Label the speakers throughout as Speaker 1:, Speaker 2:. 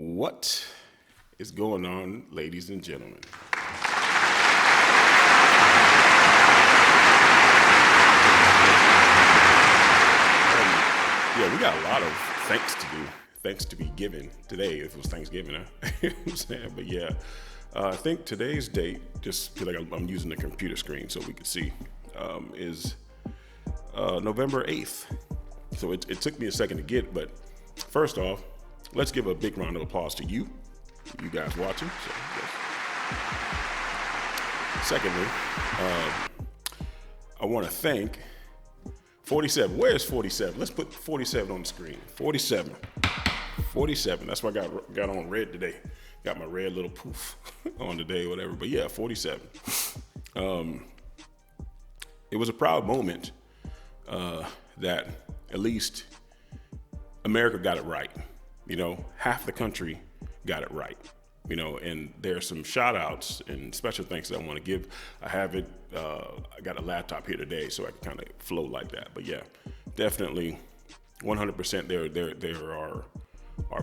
Speaker 1: What is going on, ladies and gentlemen? Yeah, we got a lot of thanks to do. Thanks to be given today, if it was Thanksgiving, huh? You know what I'm saying? But yeah, I think today's date, just feel like I'm using the computer screen so we can see, is November 8th. So it took me a second to get, but first off, let's give a big round of applause to you guys watching. So, yes. Secondly, I want to thank 47. Where's 47? Let's put 47 on the screen. 47. 47. That's why I got on red today. Got my red little poof on today, whatever. But yeah, 47. It was a proud moment that at least America got it right. You know, half the country got it right. You know, and there's some shout outs and special thanks that I want to give. I have it, I got a laptop here today, so I can kind of flow like that. But yeah, definitely 100% there are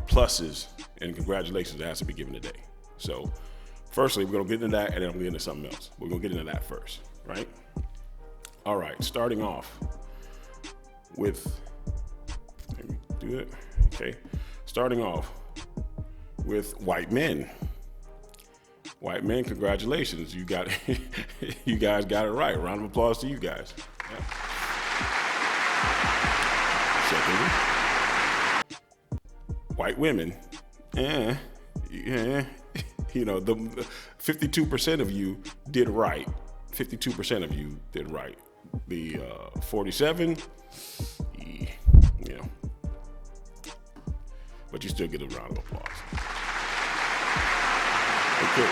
Speaker 1: pluses and congratulations that has to be given today. So firstly, we're going to get into that, and then I'm going to get into something else. We're going to get into that first, right? All right, starting off with, let me do it, okay. Starting off with white men. White men, congratulations. You guys got it right. Round of applause to you guys. Yeah. Secondly, white women. You know, the 52% of you did right. 52% of you did right. The 47, you know, but you still get a round of applause. Okay,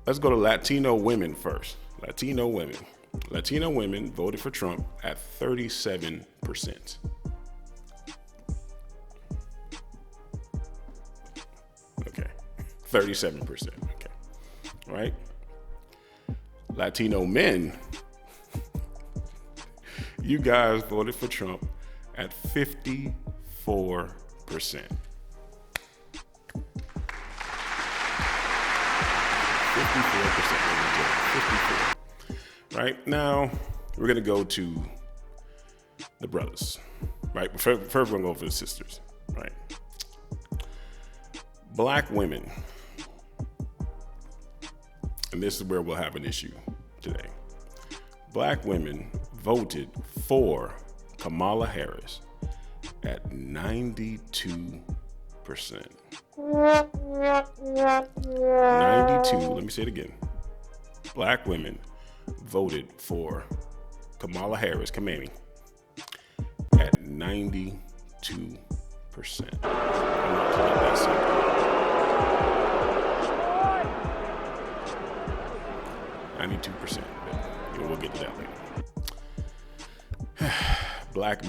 Speaker 1: let's go to Latino women first. Latino women voted for Trump at 37%. Okay, 37%, okay, all right? Latino men, you guys voted for Trump at 54%. 54%. Right now, we're gonna go to the brothers. Right, first we're gonna go for the sisters. Right, black women, and this is where we'll have an issue today. Black women voted for Kamala Harris at 92%. 92, let me say it again. Black women voted for Kamala Harris, Kamani, at 92%. I'm not to let that sink in. 92%, but you know, we'll get to that later. Black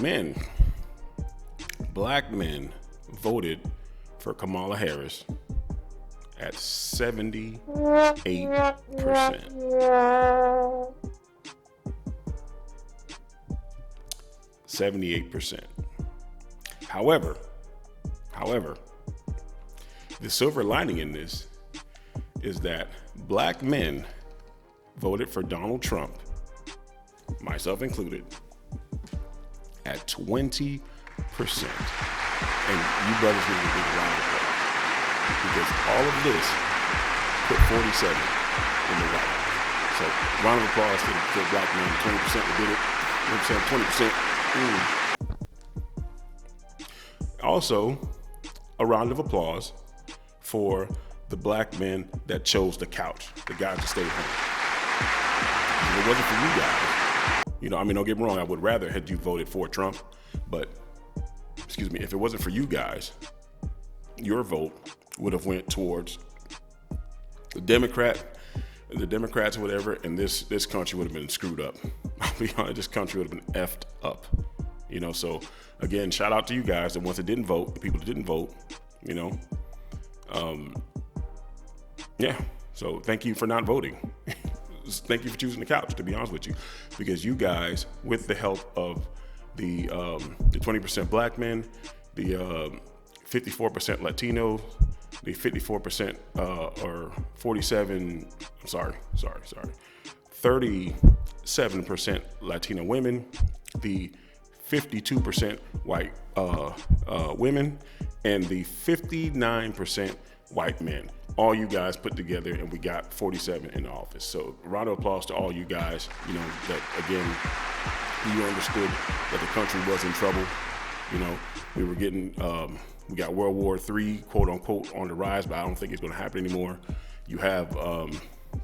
Speaker 1: men voted for Kamala Harris at 78%. 78%. However, the silver lining in this is that black men voted for Donald Trump, myself included, at 20%. And you brothers need to be round of applause, because all of this put 47 in the White House. So round of applause to the black men, 20% that did it. 20%. Also, a round of applause for the black men that chose the couch, the guys that stayed home. If it wasn't for you guys, you know, I mean, don't get me wrong, I would rather had you voted for Trump, but excuse me, if it wasn't for you guys, your vote would have went towards the Democrats or whatever, and this country would have been screwed up. I'll be honest, this country would have been effed up. You know, so again, shout out to you guys, the ones that didn't vote, the people that didn't vote, you know. Yeah, so thank you for not voting. Thank you for choosing the couch, to be honest with you, because you guys, with the help of the 20% black men, the 54% Latino, the 54% or 47, 37% Latino women, the 52% white women, and the 59% white men. All you guys put together, and we got 47 in the office. So round of applause to all you guys, that again, you understood that the country was in trouble. We were getting, we got World War III, quote unquote, on the rise, but I don't think it's gonna happen anymore. You have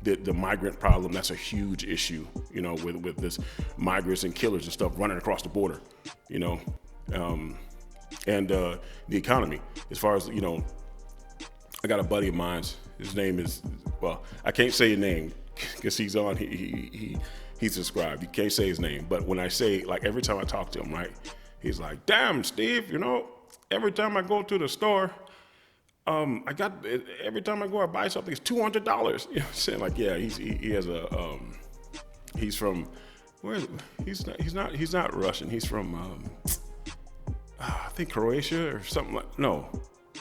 Speaker 1: the migrant problem. That's a huge issue, with this migrants and killers and stuff running across the border, and the economy. As far as, I got a buddy of mine. His name is, well, I can't say his name because he's on. He's subscribed. You can't say his name, but when I say, like, every time I talk to him, right, he's like, "Damn, Steve, every time I go to the store, every time I go, I buy something. It's $200." You know what I'm saying? Like, yeah, he has a he's from where? He's not Russian. He's from I think Croatia or something like. No.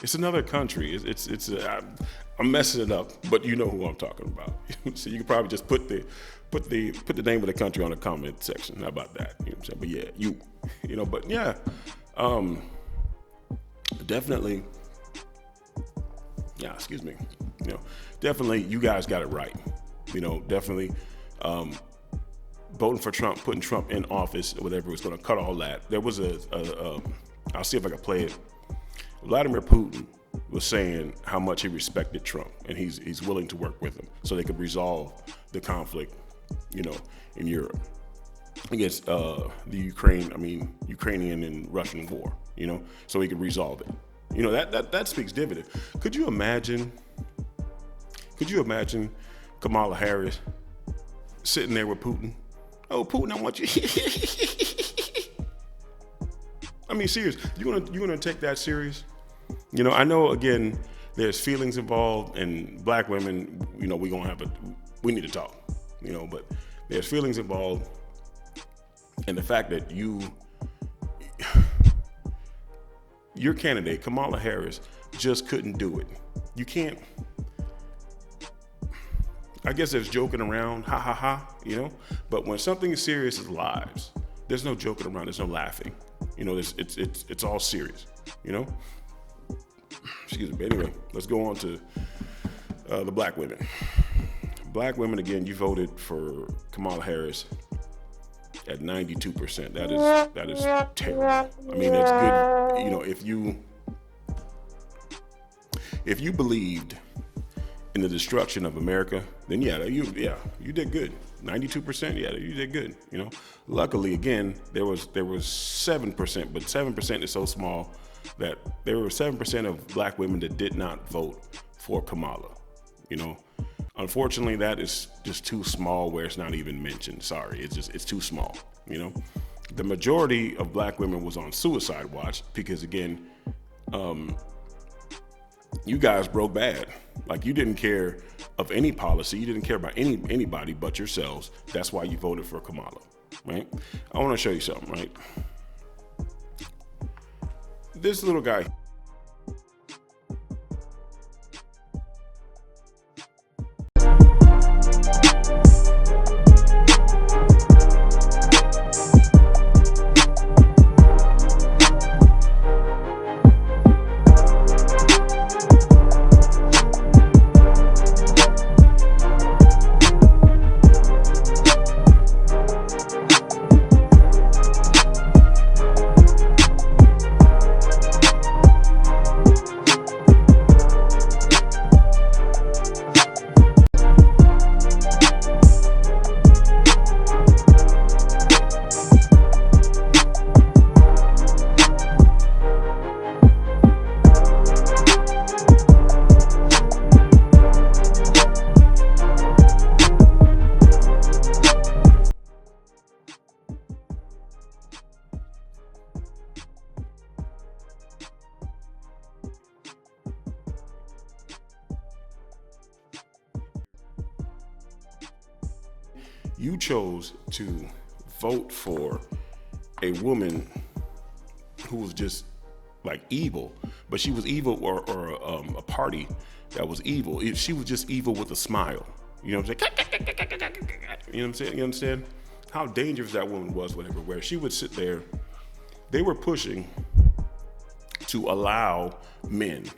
Speaker 1: It's another country. I'm messing it up, but you know who I'm talking about. So you can probably just put the name of the country on the comment section. How about that? You know what I'm saying? But yeah, but yeah, definitely. Yeah, excuse me. Definitely, you guys got it right. Definitely, voting for Trump, putting Trump in office, whatever was going to cut all that. There was I'll see if I can play it. Vladimir Putin was saying how much he respected Trump, and he's willing to work with him so they could resolve the conflict, in Europe against the Ukrainian and Russian war, so he could resolve it. That speaks dividend. Could you imagine Kamala Harris sitting there with Putin? "Oh, Putin, I want you." I mean, serious. You gonna take that serious? I know, again, there's feelings involved, and black women, we need to talk, but there's feelings involved, and the fact that your candidate, Kamala Harris, just couldn't do it. You can't. I guess there's joking around, ha ha ha, but when something is serious as lives, there's no joking around, there's no laughing. It's all serious, Excuse me. But anyway, let's go on to the black women. Black women, again, you voted for Kamala Harris at 92%. That is terrible. I mean, that's good. If you believed in the destruction of America, then you did good. 92%, yeah, you did good. Luckily, again, there was 7%, but 7% is so small that there were 7% of black women that did not vote for Kamala. Unfortunately, that is just too small where it's not even mentioned. Sorry, it's too small. The majority of black women was on suicide watch because, again, you guys broke bad. Like, you didn't care of any policy. You didn't care about anybody but yourselves. That's why you voted for Kamala, right? I want to show you something, right? This little guy. You chose to vote for a woman who was just like evil, but she was evil or a party that was evil. She was just evil with a smile. You know what I'm saying? You know what I'm saying? You understand how dangerous that woman was, whatever, where she would sit there. They were pushing to allow men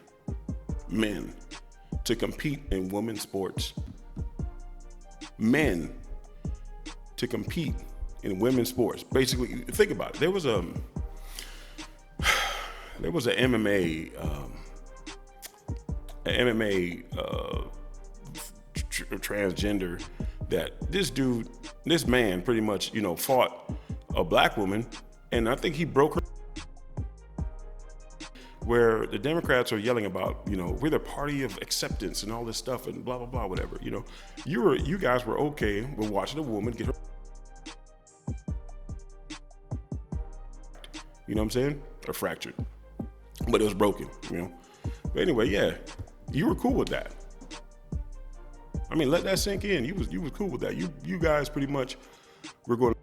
Speaker 1: to compete in women's sports. Men to compete in women's sports. Basically, think about it. There was a MMA transgender that this man pretty much, fought a black woman, and I think he broke her. Where the Democrats are yelling about, we're the party of acceptance and all this stuff and blah blah blah, whatever. You guys were okay with watching a woman get her. You know what I'm saying? Or fractured, but it was broken. But anyway, yeah, you were cool with that. I mean, let that sink in. You was cool with that. You guys pretty much were going to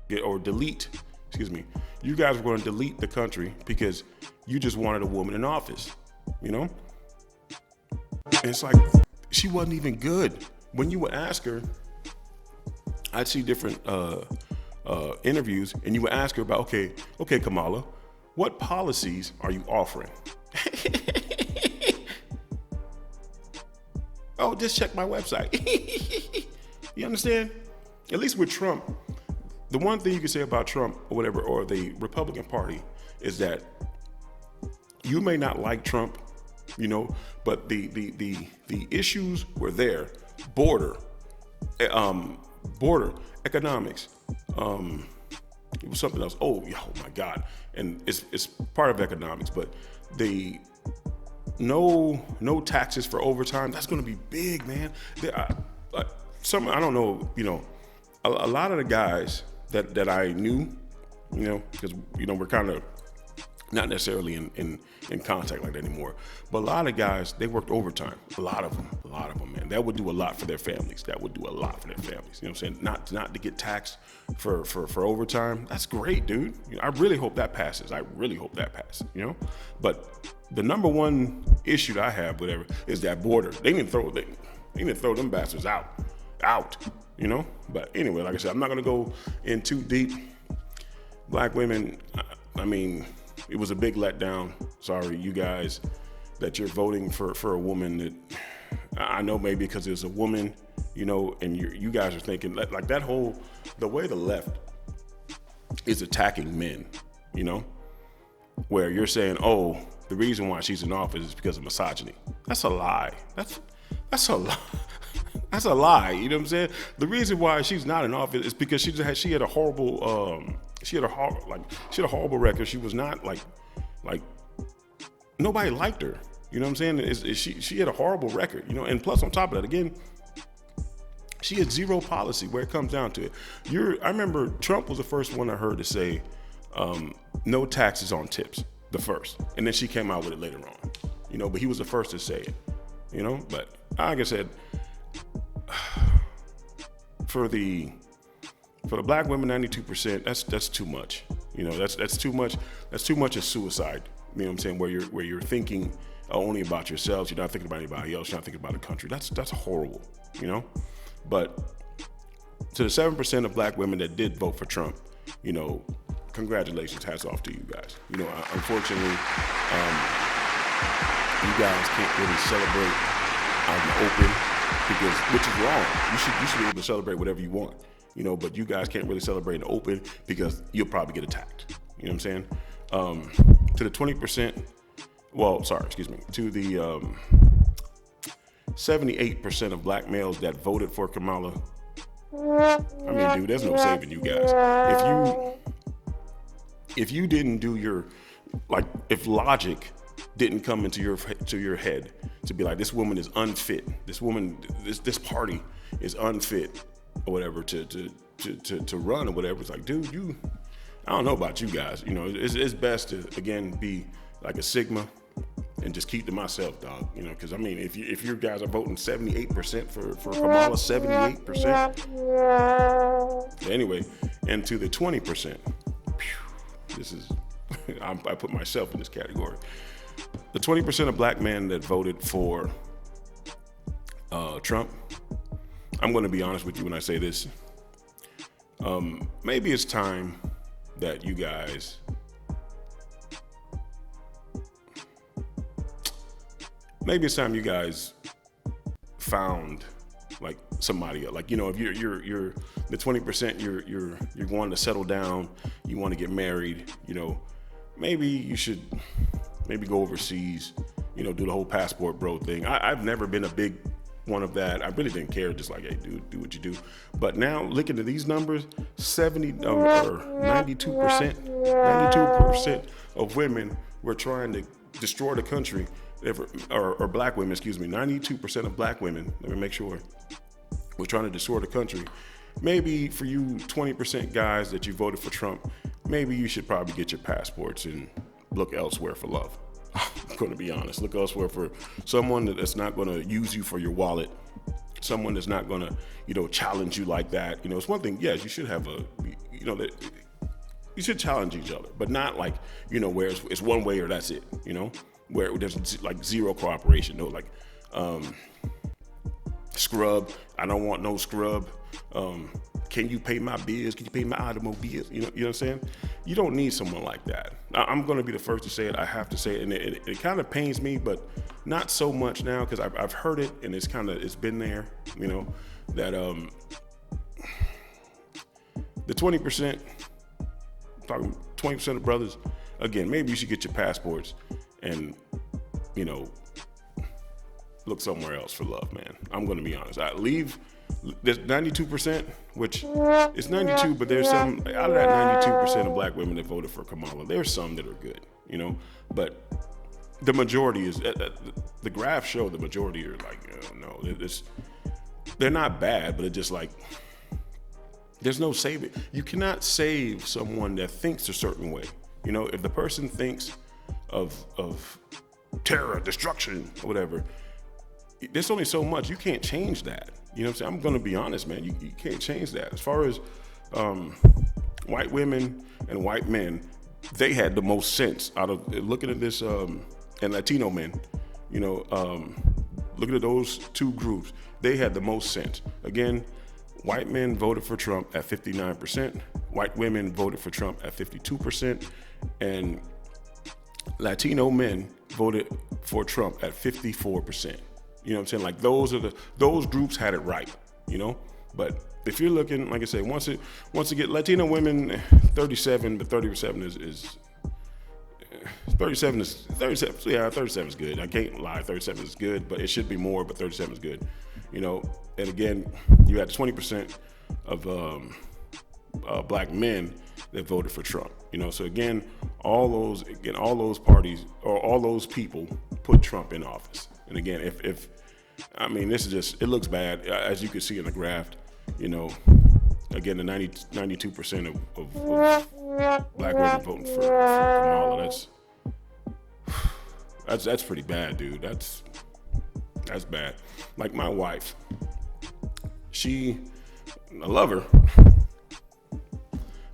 Speaker 1: get or delete. Excuse me. You guys were going to delete the country because you just wanted a woman in office. And it's like she wasn't even good. When you would ask her, I'd see different interviews, and you would ask her about, okay, Kamala, what policies are you offering? Oh, just check my website. You understand? At least with Trump, the one thing you can say about Trump or whatever, or the Republican Party, is that you may not like Trump, but the issues were there. Border economics. It was something else. Oh my God! And it's part of economics, but the no taxes for overtime. That's going to be big, man. I don't know. A lot of the guys that I knew, because we're kind of not necessarily in contact like that anymore. But a lot of guys, they worked overtime. A lot of them, man. That would do a lot for their families. You know what I'm saying? Not to get taxed for overtime. That's great, dude. I really hope that passes. But the number one issue that I have, whatever, is that border. They didn't throw them bastards out. But anyway, like I said, I'm not gonna go in too deep. Black women, I mean, it was a big letdown. Sorry, you guys, that you're voting for a woman that I know maybe because it's a woman, and you guys are thinking like that whole, the way the left is attacking men, where you're saying, oh, the reason why she's in office is because of misogyny. That's a lie. That's a lie. That's a lie. You know what I'm saying? The reason why she's not in office is because she had a horrible horrible record. She was not like nobody liked her. You know what I'm saying? She had a horrible record. And plus on top of that, again, she had zero policy where it comes down to it. I remember Trump was the first one I heard to say no taxes on tips, the first, and then she came out with it later on. But he was the first to say it. But like I said. For the black women, 92%, that's too much. That's too much. That's too much of suicide. You know what I'm saying? Where you're thinking only about yourselves. You're not thinking about anybody else. You're not thinking about the country. That's horrible. But to the 7% of black women that did vote for Trump, congratulations, hats off to you guys. Unfortunately, you guys can't really celebrate out in the open. Which is wrong. You should be able to celebrate whatever you want, but you guys can't really celebrate in the open because you'll probably get attacked. You know what I'm saying? To the 20%, to the 78% of black males that voted for Kamala. I mean, dude, there's no saving you guys. If you didn't do your, if logic didn't come into your head to be like, this woman is unfit. This party is unfit or whatever to run or whatever. It's like, dude, I don't know about you guys. It's best to, again, be like a Sigma and just keep to myself, dog. Because I mean, if you guys are voting 78% for Kamala, 78%. Anyway, and to the 20%, this is I put myself in this category. The 20% of black men that voted for Trump, I'm going to be honest with you when I say this. Maybe it's time that you guys found like somebody else. Like, you know, if you're the 20%, you're going to settle down, you want to get married, you know, maybe you should go overseas, you know, do the whole passport bro thing. I've never been a big one of that. I really didn't care. Just like, hey, dude, do what you do. But now looking at these numbers, 92% of women were trying to destroy the country, or black women, 92% of black women, let me make sure, were trying to destroy the country. Maybe for you 20% guys that you voted for Trump, maybe you should probably get your passports and look elsewhere for love. I'm going to be honest. Look elsewhere for someone that's not going to use you for your wallet, someone that's not going to, you know, challenge you like that. You know, it's one thing, yes, you should have you should challenge each other, but not like, you know, where it's one way or that's it, you know, where there's like zero cooperation. No, like, scrub, I don't want no scrub. Can you pay my bills? Can you pay my automobiles? You know what I'm saying? You don't need someone like that. I'm going to be the first to say it. I have to say it. And it kind of pains me, but not so much now, because I've heard it and it's been there, you know, that the 20%, talking 20% of brothers, again, maybe you should get your passports and, you know, look somewhere else for love, man. I'm going to be honest. There's 92%, which is 92, but there's some, out of that 92% of black women that voted for Kamala, there's some that are good, you know, but the majority is, the graphs show the majority are like, no, they're not bad, but it's just like, there's no saving. You cannot save someone that thinks a certain way. You know, if the person thinks of terror, destruction, or whatever, there's only so much. You can't change that. You know what I'm saying? I'm going to be honest, man. You can't change that. As far as white women and white men, they had the most sense out of looking at this, and Latino men, you know, looking at those two groups, they had the most sense. Again, white men voted for Trump at 59%. White women voted for Trump at 52%. And Latino men voted for Trump at 54%. You know what I'm saying? Like those groups had it right, you know? But if you're looking, like I say, once it get Latino women, 37, but 37 is 37 is 37. Yeah, 37 is good. I can't lie, 37 is good, but it should be more, but 37 is good. You know, and again, you had 20% of black men that voted for Trump. You know, so again, all those parties or all those people put Trump in office. And again, if I mean, this is just, it looks bad, as you can see in the graph, you know, again, the 92% of black women voting for Kamala, that's pretty bad, dude. That's bad. Like my wife, I love her,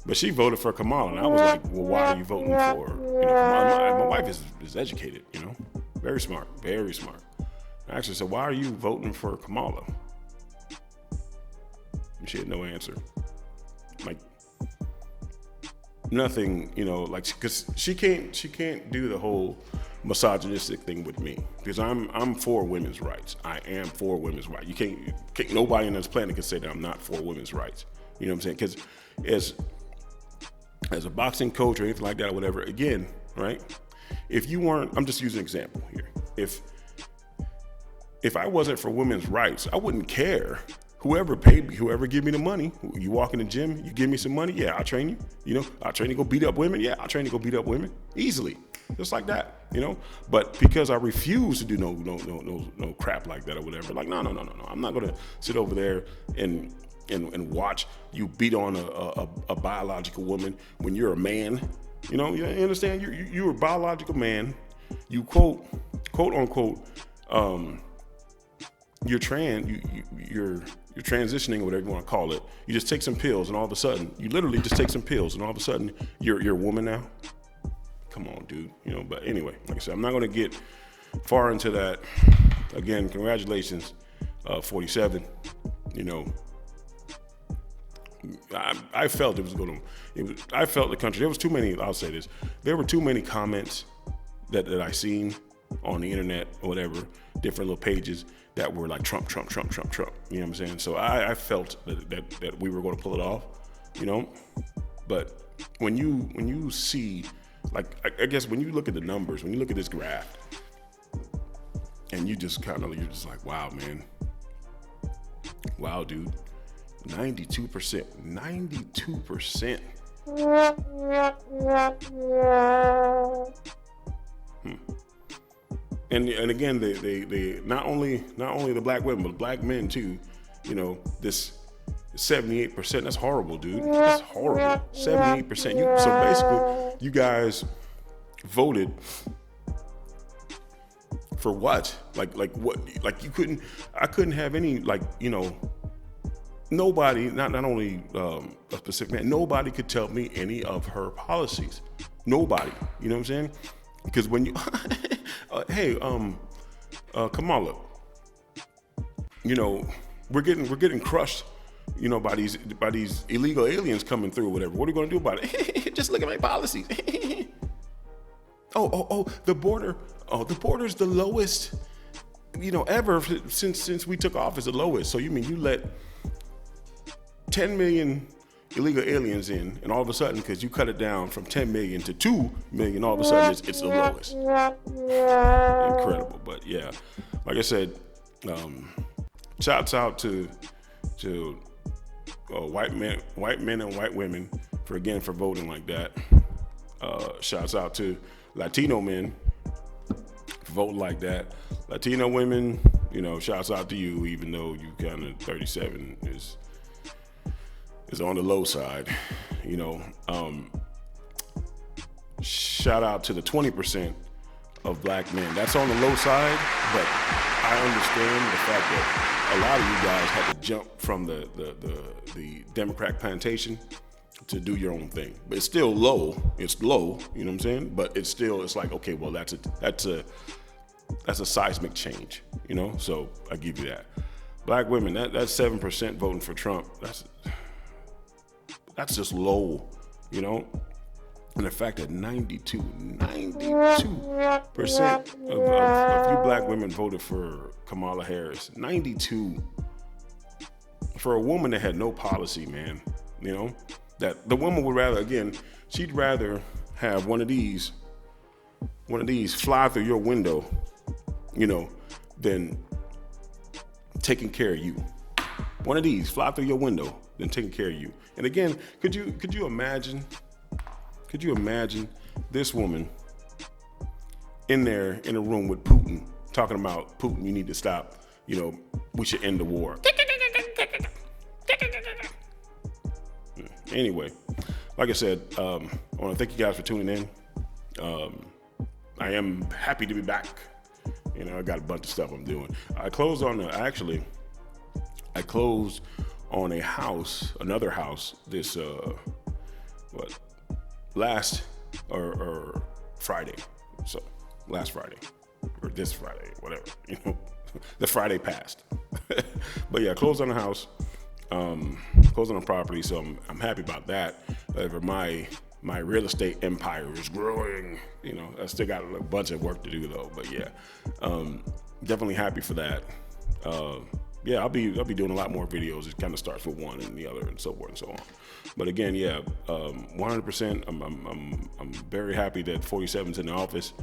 Speaker 1: but she voted for Kamala, and I was like, well, why are you voting for, you know, my wife is educated, you know, very smart, very smart. I actually said, why are you voting for Kamala? And she had no answer. Like, nothing, you know, like, because she can't do the whole misogynistic thing with me, because I'm for women's rights. I am for women's rights. You can't nobody on this planet can say that I'm not for women's rights. You know what I'm saying? Because as a boxing coach or anything like that or whatever, again, right? If you weren't, I'm just using an example here. If I wasn't for women's rights, I wouldn't care. Whoever paid me, whoever give me the money, you walk in the gym, you give me some money, yeah, I'll train you. You know, I'll train you to go beat up women, yeah, I'll train you to go beat up women easily, just like that. You know, but because I refuse to do no crap like that or whatever, like no, I'm not gonna sit over there and watch you beat on a biological woman when you're a man. You know, you understand? You're a biological man. You quote unquote. You're transitioning, or whatever you want to call it. You just take some pills, and all of a sudden, you literally just take some pills, and all of a sudden, you're a woman now. come on, dude. But anyway, like I said, I'm not going to get far into that. Again, congratulations, 47. I felt it was going to. I felt the country. There was too many. I'll say this. There were too many comments that I seen on the internet or whatever, different little pages that were like Trump, Trump, Trump, Trump, Trump. You know what I'm saying? So I felt that we were going to pull it off. But when you see, like, I guess when you look at the numbers, when you look at this graph, and you're just like, wow, man. Wow, dude. 92%. 92%. And again, they not only the black women, but black men too. This 78%. That's horrible, dude. That's horrible. 78%. So basically, you guys voted for what? Like what? Like I couldn't have any, nobody, not only a specific man, nobody could tell me any of her policies. Nobody. You know what I'm saying? Because when you, hey, Kamala, we're getting crushed, by these illegal aliens coming through or whatever. What are we going to do about it? Just look at my policies. The border. Oh, the border's the lowest, ever since we took office, the lowest. So you mean you let 10 million illegal aliens in, and all of a sudden, because you cut it down from 10 million to 2 million, all of a sudden it's the lowest. Incredible. But yeah, like I said, shouts out to white men and white women for voting like that. Shouts out to Latino men for voting like that. Latino women, shouts out to you, even though you kind of 37 is on the low side, shout out to the 20% of black men. That's on the low side, but I understand the fact that a lot of you guys had to jump from the Democrat plantation to do your own thing. But it's still low. It's low, you know what I'm saying? But it's like, okay, well, that's a seismic change, So I give you that. Black women, that's 7% voting for Trump. That's just low, And the fact that 92% of you black women voted for Kamala Harris. 92. For a woman that had no policy, man, that the woman would rather, again, she'd rather have one of these fly through your window, than taking care of you. One of these fly through your window than taking care of you. And again, could you imagine this woman in there in a room with Putin talking about, Putin, you need to stop, we should end the war. Anyway, like I said, I want to thank you guys for tuning in. I am happy to be back. I got a bunch of stuff I'm doing. I closed on another house this last Friday. So last Friday or this Friday, whatever, the Friday passed. But yeah, closed on the house, closed on a property. So I'm happy about that. My real estate empire is growing. I still got a bunch of work to do though. But yeah, definitely happy for that. Yeah, I'll be doing a lot more videos. It kind of starts with one and the other and so forth and so on. But again, yeah, 100%. I'm very happy that 47's in the office.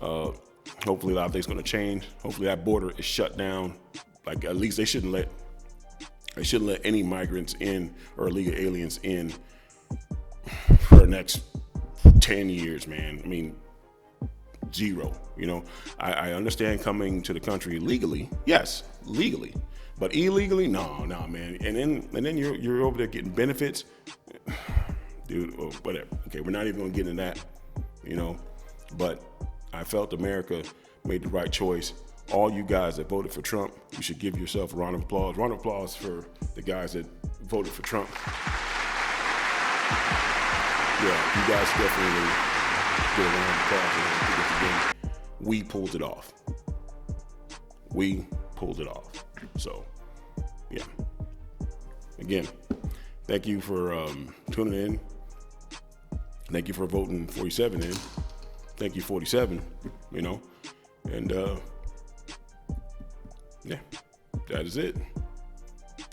Speaker 1: Hopefully a lot of things going to change. Hopefully that border is shut down. Like at least they shouldn't let any migrants in or illegal aliens in for the next 10 years, man. I mean, zero. I understand coming to the country legally. Yes, legally. But illegally, no, man. And then you're over there getting benefits, dude, or whatever. Okay, we're not even gonna get into that, But I felt America made the right choice. All you guys that voted for Trump, you should give yourself a round of applause. Round of applause for the guys that voted for Trump. Yeah, you guys definitely get around the crowd and get the game. We pulled it off. We pulled it off. So, yeah. Again, thank you for tuning in. Thank you for voting 47 in. Thank you, 47, And, yeah, that is it.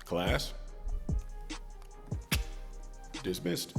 Speaker 1: Class dismissed.